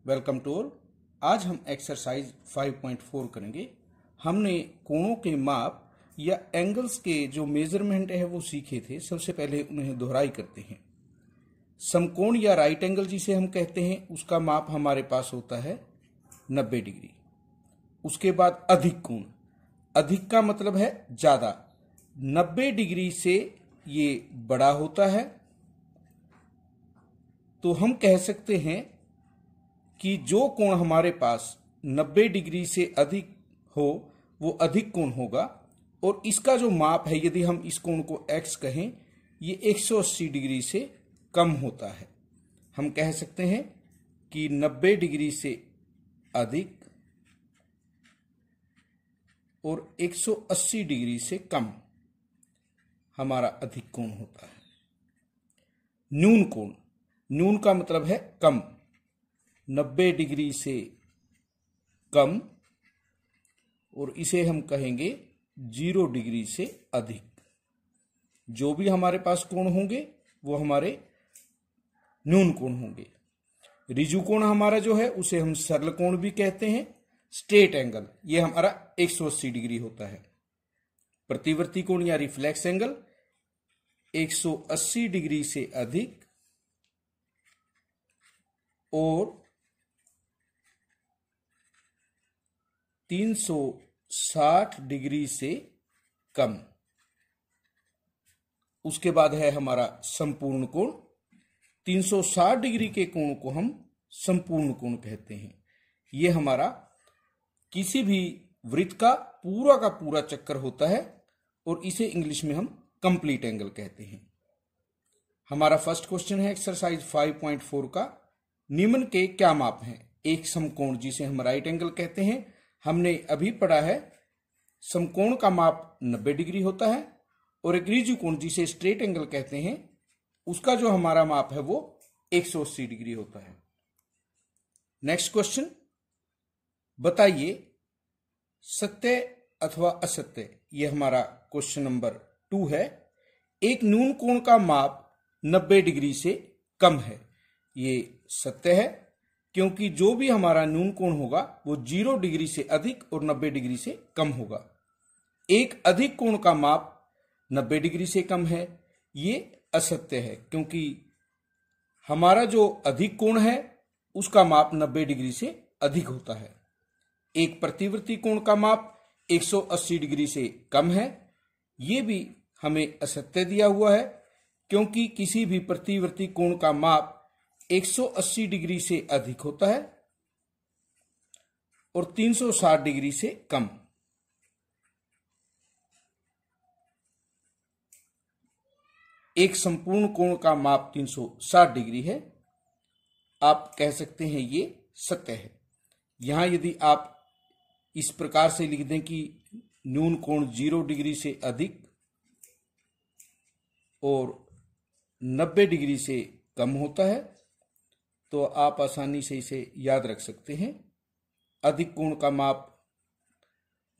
Welcome to all. आज हम exercise 5.4 करेंगे। हमने कोणों के माप या एंगल्स के जो मेजरमेंट है वो सीखे थे। सबसे पहले उन्हें दोहराई करते हैं। समकोण या राइट एंगल जिसे हम कहते हैं उसका माप हमारे पास होता है 90 डिग्री। उसके बाद अधिक कोण, अधिक का मतलब है ज्यादा, 90 डिग्री से ये बड़ा होता है। तो हम कह सकते हैं कि जो कोण हमारे पास 90 डिग्री से अधिक हो वो अधिक कोण होगा। और इसका जो माप है, यदि हम इस कोण को x कहें, ये 180 डिग्री से कम होता है। हम कह सकते हैं कि 90 डिग्री से अधिक और 180 डिग्री से कम हमारा अधिक कोण होता है। न्यून कोण, न्यून का मतलब है कम, 90 डिग्री से कम, और इसे हम कहेंगे 0 डिग्री से अधिक। जो भी हमारे पास कोण होंगे वो हमारे न्यून कोण होंगे। ऋजु कोण हमारा जो है उसे हम सरल कोण भी कहते हैं। स्ट्रेट एंगल ये हमारा 180 डिग्री होता है। प्रतिवर्ती कोण या रिफ्लेक्स एंगल 180 डिग्री से अधिक और 360 डिग्री से कम। उसके बाद है हमारा संपूर्ण कोण। 360 डिग्री के कोण को हम संपूर्ण कोण कहते हैं। यह हमारा किसी भी वृत्त का पूरा चक्कर होता है और इसे इंग्लिश में हम कंप्लीट एंगल कहते हैं। हमारा फर्स्ट क्वेश्चन है एक्सरसाइज 5.4 का। निम्न के क्या माप हैं? एक समकोण जिसे हम राइट एंगल कहते हैं, हमने अभी पढ़ा है समकोण का माप 90 डिग्री होता है, और एक ऋजु कोण जिसे स्ट्रेट एंगल कहते हैं उसका जो हमारा माप है वो 180 डिग्री होता है। नेक्स्ट क्वेश्चन, बताइए सत्य अथवा असत्य। यह हमारा क्वेश्चन नंबर 2 है। एक न्यून कोण का माप 90 डिग्री से कम है। ये सत्य है, क्योंकि जो भी हमारा न्यून कोण होगा वो 0 डिग्री से अधिक और 90 डिग्री से कम होगा। एक अधिक कोण का माप 90 डिग्री से कम है, ये असत्य है, क्योंकि हमारा जो अधिक कोण है उसका माप 90 डिग्री से अधिक होता है। एक प्रतिवर्ती कोण का माप 180 डिग्री से कम है, ये भी हमें असत्य दिया हुआ है, क्योंकि किसी भी प्रतिवर्ती कोण का माप 180 डिग्री से अधिक होता है और 360 डिग्री से कम। एक संपूर्ण कोण का माप 360 डिग्री है। आप कह सकते हैं ये सत्य है। यहां यदि आप इस प्रकार से लिख दें कि न्यून कोण 0 डिग्री से अधिक और 90 डिग्री से कम होता है, तो आप आसानी से इसे याद रख सकते हैं। अधिक कोण का माप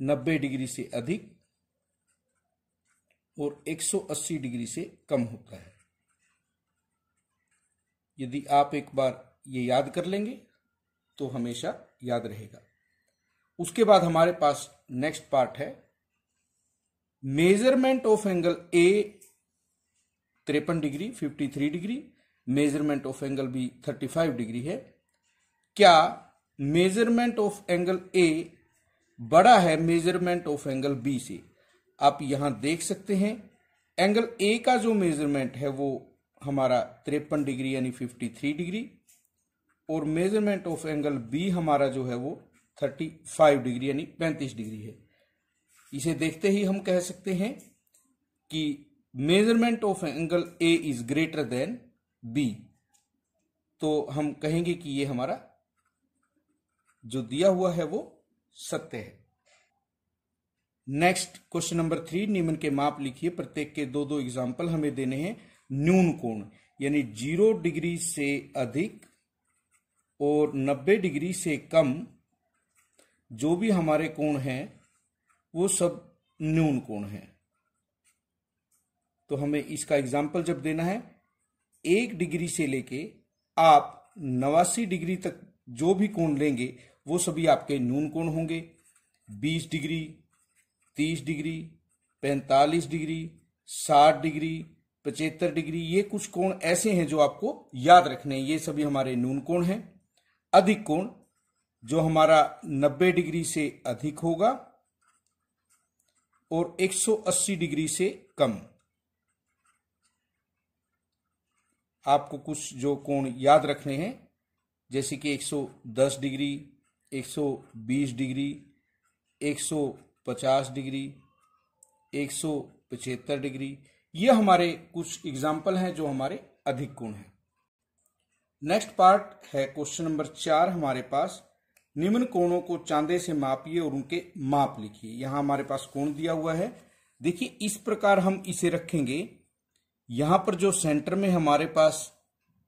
90 डिग्री से अधिक और 180 डिग्री से कम होता है। यदि आप एक बार ये याद कर लेंगे तो हमेशा याद रहेगा। उसके बाद हमारे पास नेक्स्ट पार्ट है measurement of angle A 53 degree, 53 degree, measurement of angle B 35 degree है। क्या मेजरमेंट ऑफ एंगल ए बड़ा है मेजरमेंट ऑफ एंगल बी से? आप यहां देख सकते हैं एंगल ए का जो मेजरमेंट है वो हमारा 53 डिग्री यानी 53 डिग्री, और मेजरमेंट ऑफ एंगल बी हमारा जो है वो 35 डिग्री यानी 35 डिग्री है। इसे देखते ही हम कह सकते हैं कि measurement of angle A is greater than B. तो हम कहेंगे कि ये हमारा जो दिया हुआ है वो सत्य है। नेक्स्ट क्वेश्चन नंबर 3, निम्न के माप लिखिए। प्रत्येक के 2-2 एग्जाम्पल हमें देने हैं। न्यून कोण यानी 0 डिग्री से अधिक और 90 डिग्री से कम जो भी हमारे कोण हैं वो सब न्यून कोण हैं। तो हमें इसका एग्जाम्पल जब देना है, 1 डिग्री से लेके आप 89 डिग्री तक जो भी कोण लेंगे वो सभी आपके न्यून कोण होंगे। 20 degree, 30 degree, 45 degree, 60 degree, 75 degree, ये कुछ कोण ऐसे हैं जो आपको याद रखने हैं। ये सभी हमारे न्यून कोण हैं। अधिक कोण जो हमारा 90 डिग्री से अधिक होगा और 180 डिग्री से कम। आपको कुछ जो कोण याद रखने हैं, जैसे कि 110 डिग्री, 120 डिग्री, 150 डिग्री, 175 डिग्री, ये हमारे कुछ एग्जाम्पल हैं जो हमारे अधिक कोण हैं। नेक्स्ट पार्ट है क्वेश्चन नंबर 4 हमारे पास। निम्न कोणों को चांदे से मापिए और उनके माप लिखिए। यहां हमारे पास कोण दिया हुआ है। देखिए इस प्रकार हम इसे रखेंगे। यहां पर जो सेंटर में हमारे पास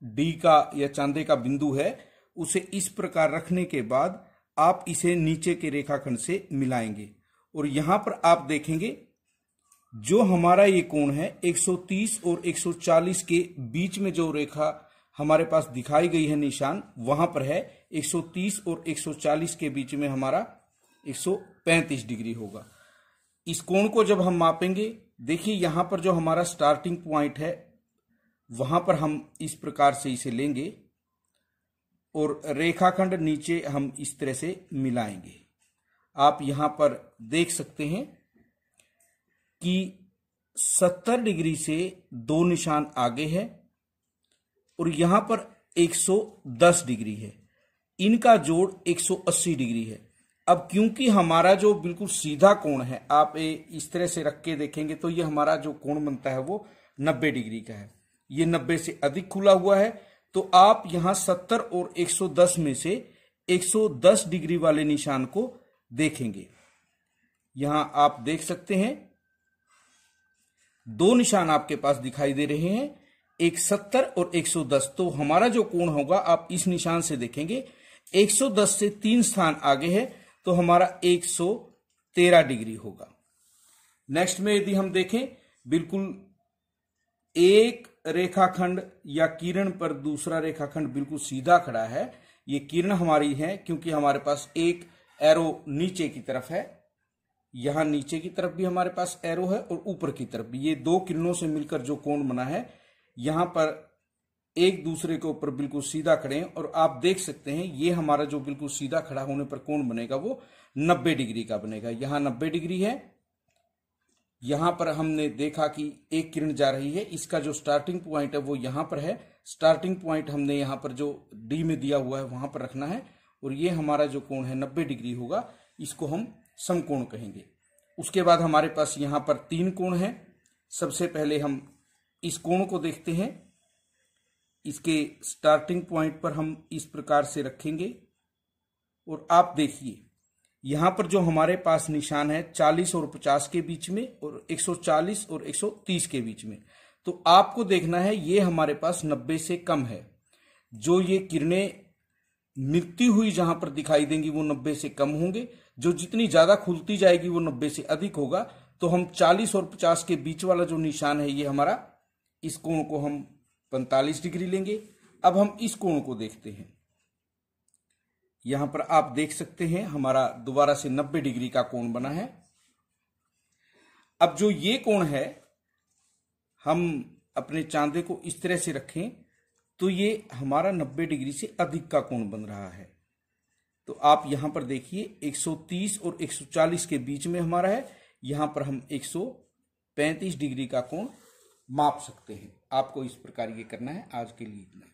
डी का या चांदे का बिंदु है, उसे इस प्रकार रखने के बाद आप इसे नीचे के रेखाखंड से मिलाएंगे और यहां पर आप देखेंगे जो हमारा ये कोण है 130 और 140 के बीच में जो रेखा हमारे पास दिखाई गई है निशान, वहां पर है 130 और 140 के बीच में हमारा 135 डिग्री होगा। इस कोण को जब हम मापेंगे, देखिए यहां पर जो हमारा स्टार्टिंग पॉइंट है वहां पर हम इस प्रकार से इसे लेंगे और रेखाखंड नीचे हम इस तरह से मिलाएंगे। आप यहां पर देख सकते हैं कि 70 डिग्री से दो निशान आगे है और यहां पर 110 डिग्री है। इनका जोड़ 180 डिग्री है। अब क्योंकि हमारा जो बिल्कुल सीधा कोण है, आप इस तरह से रख के देखेंगे तो ये हमारा जो कोण बनता है वो 90 डिग्री का है। ये 90 से अधिक खुला हुआ है, तो आप यहां 70 और 110 में से 110 डिग्री वाले निशान को देखेंगे। यहां आप देख सकते हैं दो निशान आपके पास दिखाई दे रहे हैं, एक 70 और 110। तो हमारा जो कोण होगा आप इस निशान से देखेंगे 110 से 3 स्थान आगे है, तो हमारा 113 डिग्री होगा। नेक्स्ट में यदि हम देखें, बिल्कुल एक रेखाखंड या किरण पर दूसरा रेखाखंड बिल्कुल सीधा खड़ा है। ये किरण हमारी है क्योंकि हमारे पास एक एरो नीचे की तरफ है। यहां नीचे की तरफ भी हमारे पास एरो है और ऊपर की तरफ भी। ये दो किरणों से मिलकर जो कोण बना है, यहां पर एक दूसरे के ऊपर बिल्कुल सीधा खड़े हैं और आप देख सकते हैं ये हमारा जो बिल्कुल सीधा खड़ा होने पर कोण बनेगा वो 90 डिग्री का बनेगा। यहां 90 डिग्री है। यहां पर हमने देखा कि एक किरण जा रही है, इसका जो स्टार्टिंग पॉइंट है वो यहां पर है। स्टार्टिंग पॉइंट हमने यहां पर जो डी में दिया हुआ है वहां पर रखना है और ये हमारा जो कोण है 90 डिग्री होगा। इसको हम समकोण कहेंगे। उसके बाद हमारे पास यहां पर 3 कोण हैं। सबसे पहले हम इस कोण को देखते हैं। इसके स्टार्टिंग पॉइंट पर हम इस प्रकार से रखेंगे और आप देखिए यहां पर जो हमारे पास निशान है 40 और 50 के बीच में और 140 और 130 के बीच में, तो आपको देखना है ये हमारे पास 90 से कम है। जो ये किरणें मिलती हुई जहां पर दिखाई देंगी वो 90 से कम होंगे। जो जितनी ज्यादा खुलती जाएगी वो 90 से अधिक होगा। तो हम 40 और 50 के बीच वाला जो निशान है ये हमारा, इस कोण को हम 45 डिग्री लेंगे। अब हम इस कोण को देखते हैं। यहां पर आप देख सकते हैं हमारा दोबारा से 90 डिग्री का कोण बना है। अब जो ये कोण है, हम अपने चांदे को इस तरह से रखें तो ये हमारा 90 डिग्री से अधिक का कोण बन रहा है। तो आप यहां पर देखिए 130 और 140 के बीच में हमारा है। यहां पर हम 135 डिग्री का कोण माप सकते हैं। आपको इस प्रकार ये करना है। आज के लिए इतना।